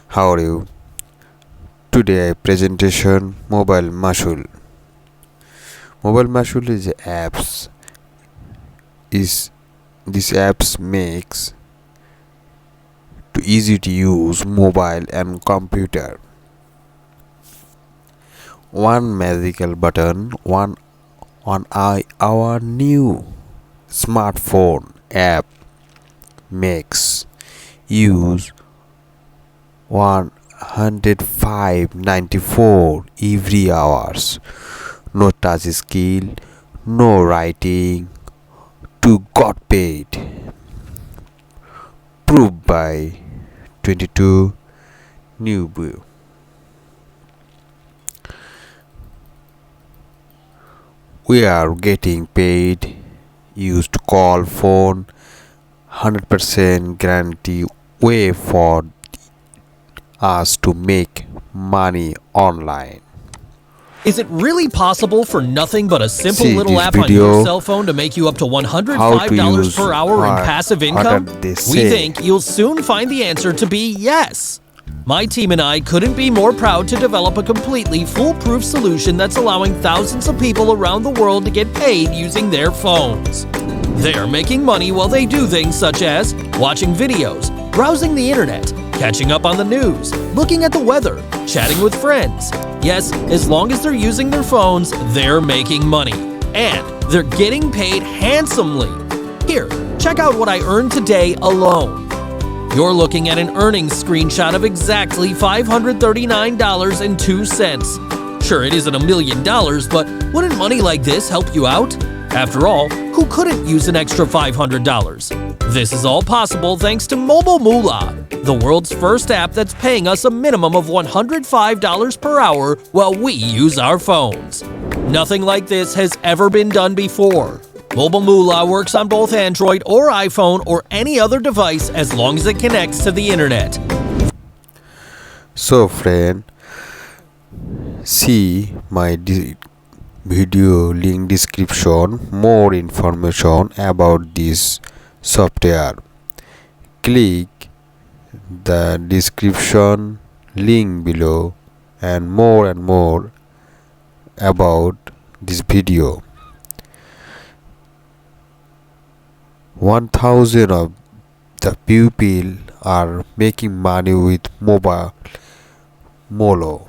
How are you? Today presentation Mobile Mashul. Mobile Mashul is apps. Is This apps makes to easy to use mobile and computer. One magical button, one on our new smartphone app makes use 105.94 every hours. No touch skill, no writing to got paid. Proved by 22 new view. We are getting paid. Used call phone 100% guarantee way for us to make money online. Is it really possible for nothing but a simple See little this app on video, your cell phone to make you up to how to $105 use per hour in passive income? they We say. think you'll soon find the answer to be yes. My team and I couldn't be more proud to develop a completely foolproof solution that's allowing thousands of people around the world to get paid using their phones. They're making money while they do things such as watching videos, browsing the internet, catching up on the news, looking at the weather, chatting with friends. Yes, as long as they're using their phones, they're making money. And they're getting paid handsomely. Here, check out what I earned today alone. You're looking at an earnings screenshot of exactly $539.02. Sure, it isn't $1 million, but wouldn't money like this help you out? After all, who couldn't use an extra $500? This is all possible thanks to Moolah, the world's first app that's paying us a minimum of $105 per hour while we use our phones. Nothing like this has ever been done before. Moolah works on both Android or iPhone or any other device as long as it connects to the internet. So friend, see my video link description more information about this software. Click the description link below and more about this video. 1,000 of the people are making money with mobile Moolah.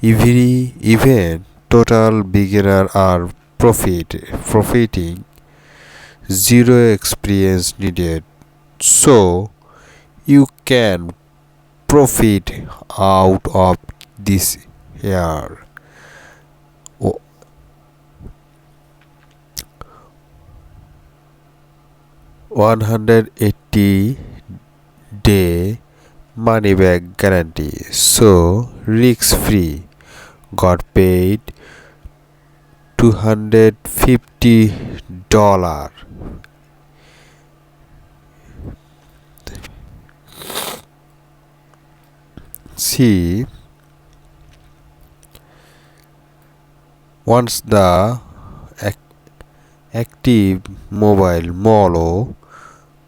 Even total beginner are profiting. Zero experience needed. So you can profit out of this year. 180-day money back guarantee. So risk free. Got paid $250. See, once the active mobile Moolah,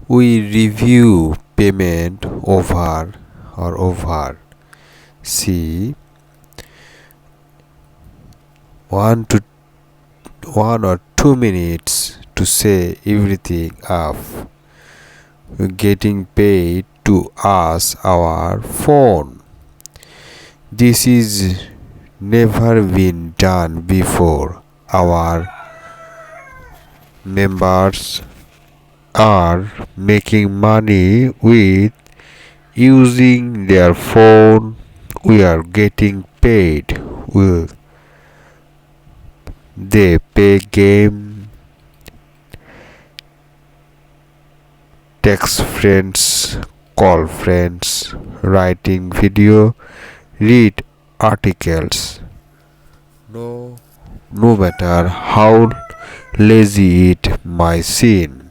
we review payment over. See, 1 or 2 minutes to say everything up. We're getting paid to us our phone. This is never been done before. Our members are making money with using their phone. We are getting paid with they pay game, text friends, call friends, writing video, read articles. No matter how lazy it might seem,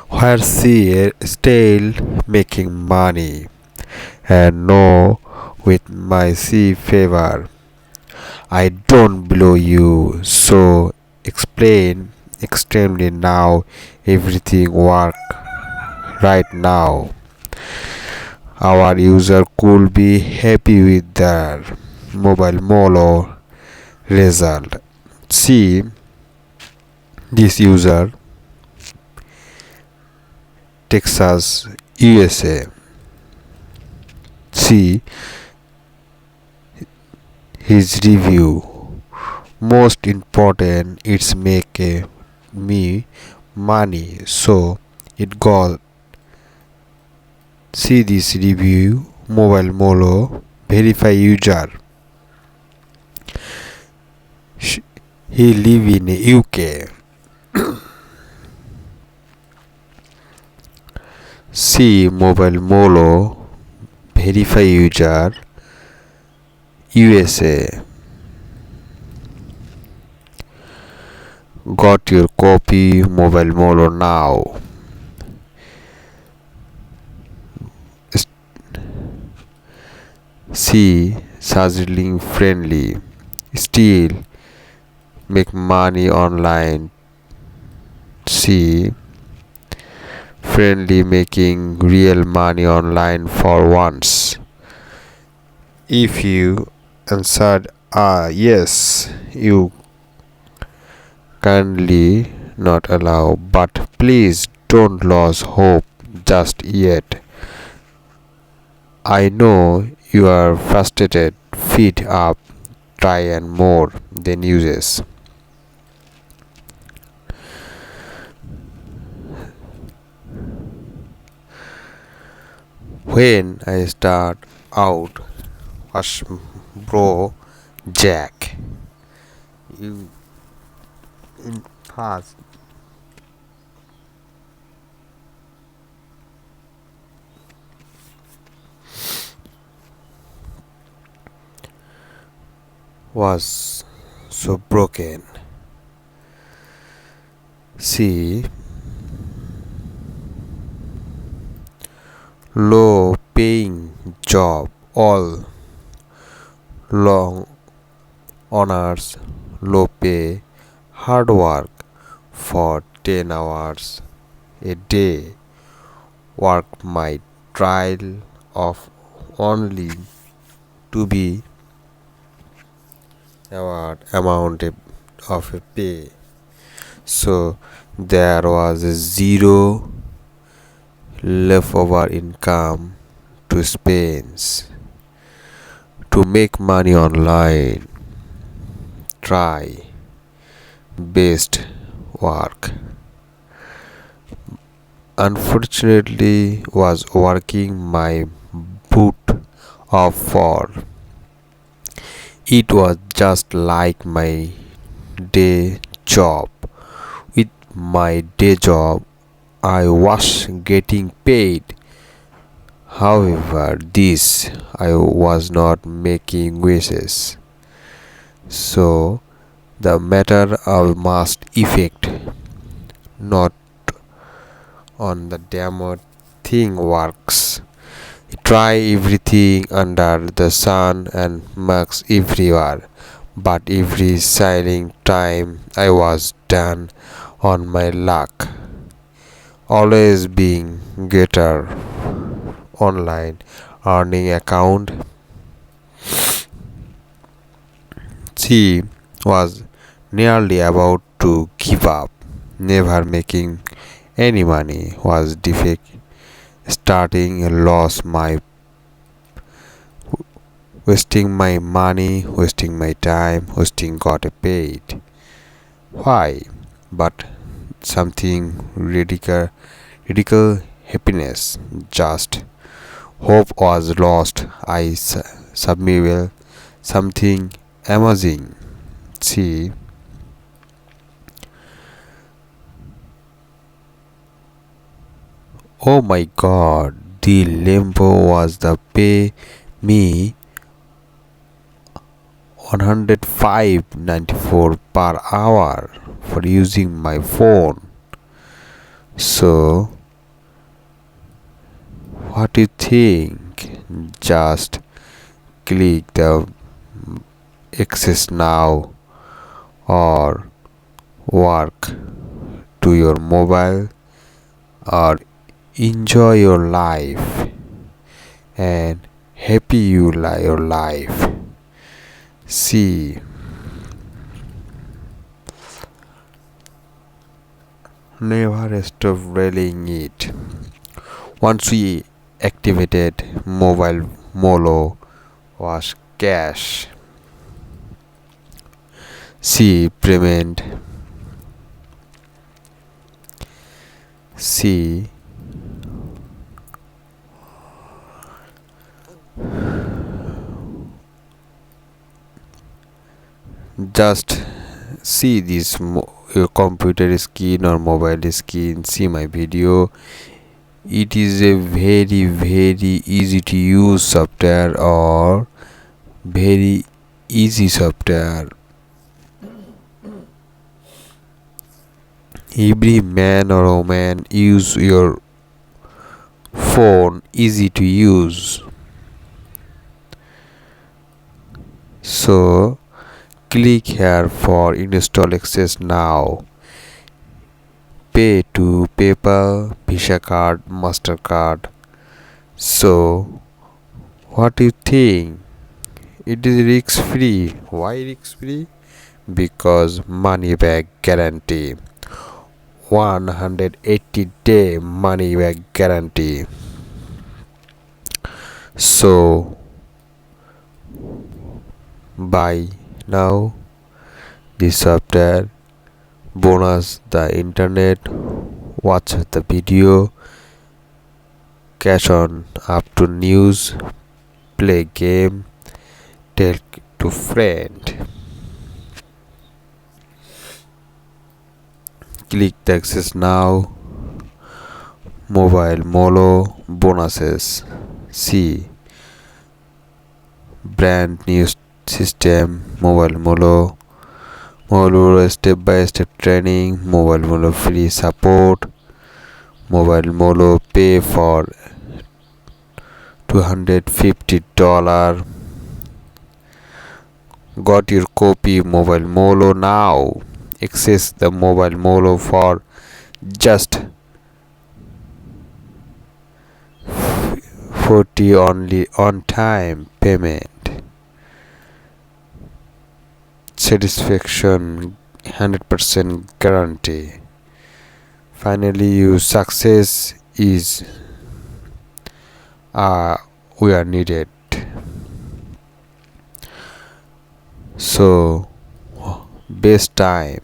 where she still making money, and no with my favor. I don't blow you, so explain extremely now everything work right now. our user could be happy with their mobile Moolah result. See, this user, Texas, USA. See his review. Most important, it's make me money. So it got. See this review. Mobile Moolah verify user. He live in UK. See mobile Moolah verify user USA. Got your copy mobile Moolah now. See sizzling friendly. Still make money online. See friendly making real money online for once. If you answered yes, you kindly not allow, but please don't lose hope just yet. I know you are frustrated, feed up, try and more than uses. When I start out was bro Jack. You in past was so broken. See low paying job, all long honors, low pay, hard work for 10 hours a day, work my trial of only to be award amount of a pay. So there was a zero leftover income to spend. To make money online, try best work. Unfortunately, was working my boot off for. It was just like my day job. With my day job, I was getting paid. However, this I was not making wishes. So the matter of must effect, not on the damn thing works. Try everything under the sun and max everywhere, but every sailing time I was done on my luck. Always being getter online earning account. She was nearly about to give up. Never making any money was defect. Starting a loss my wasting my money, wasting my time, wasting got paid. Why? But something radical happiness. Just hope was lost. I submit something amazing. See, oh my God, the limbo was the pay me 105.94 per hour for using my phone. So, what do you think? Just click the access now or work to your mobile or enjoy your life. and happy your life. See, never stop railing it. Once we activated mobile Molo was cash. See payment. See just see this your computer screen or mobile screen, see my video. It is a very easy to use software or very easy software. Every man or woman use your phone, easy to use. So click here for install access now. Pay to PayPal, Visa card, MasterCard. So what do you think? It is risk free. Why risk free? Because money back guarantee. 180-day money back guarantee. So buy now this software. Bonus the internet, watch the video, cash on up to news, play game, tell to friend. Click the access now. Mobile Molo bonuses. See brand new system. Mobile Molo step by step training. Mobile Molo free support. Mobile Molo pay for $250. Got your copy Mobile Molo now. Access the Mobile Molo for just 40 only on time payment. Satisfaction 100% guarantee. Finally your success is we are needed. So best time,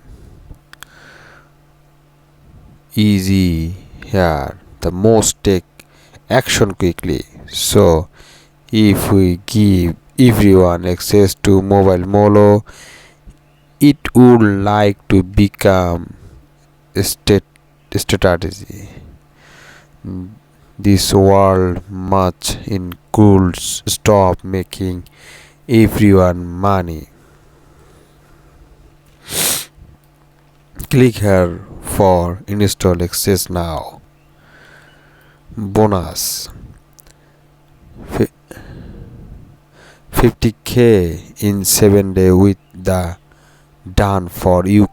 easy here, the most take action quickly. So if we give everyone access to Mobile Molo, it would like to become a strategy. This world much in could stop making everyone money. Click here for install access now. Bonus 50k in 7 days with the done for you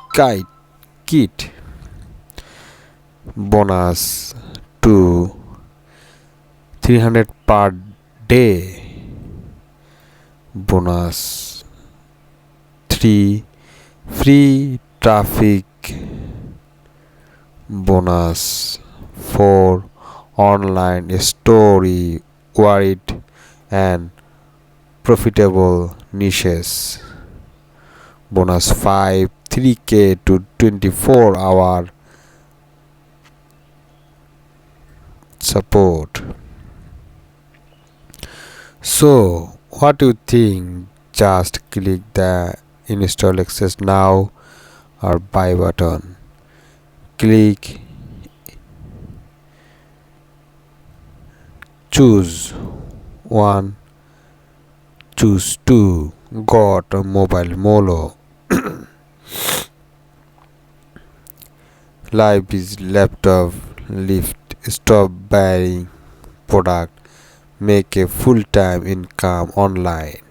kit. Bonus to 300 per day. Bonus 3 free traffic. Bonus 4 online story wide and profitable niches. Bonus 5 3k to 24-hour support. So what do you think? Just click the install access now or buy button. Click, choose one, choose two. Got a Mobile Molo. Life is laptop lift. Stop buying product. Make a full-time income online.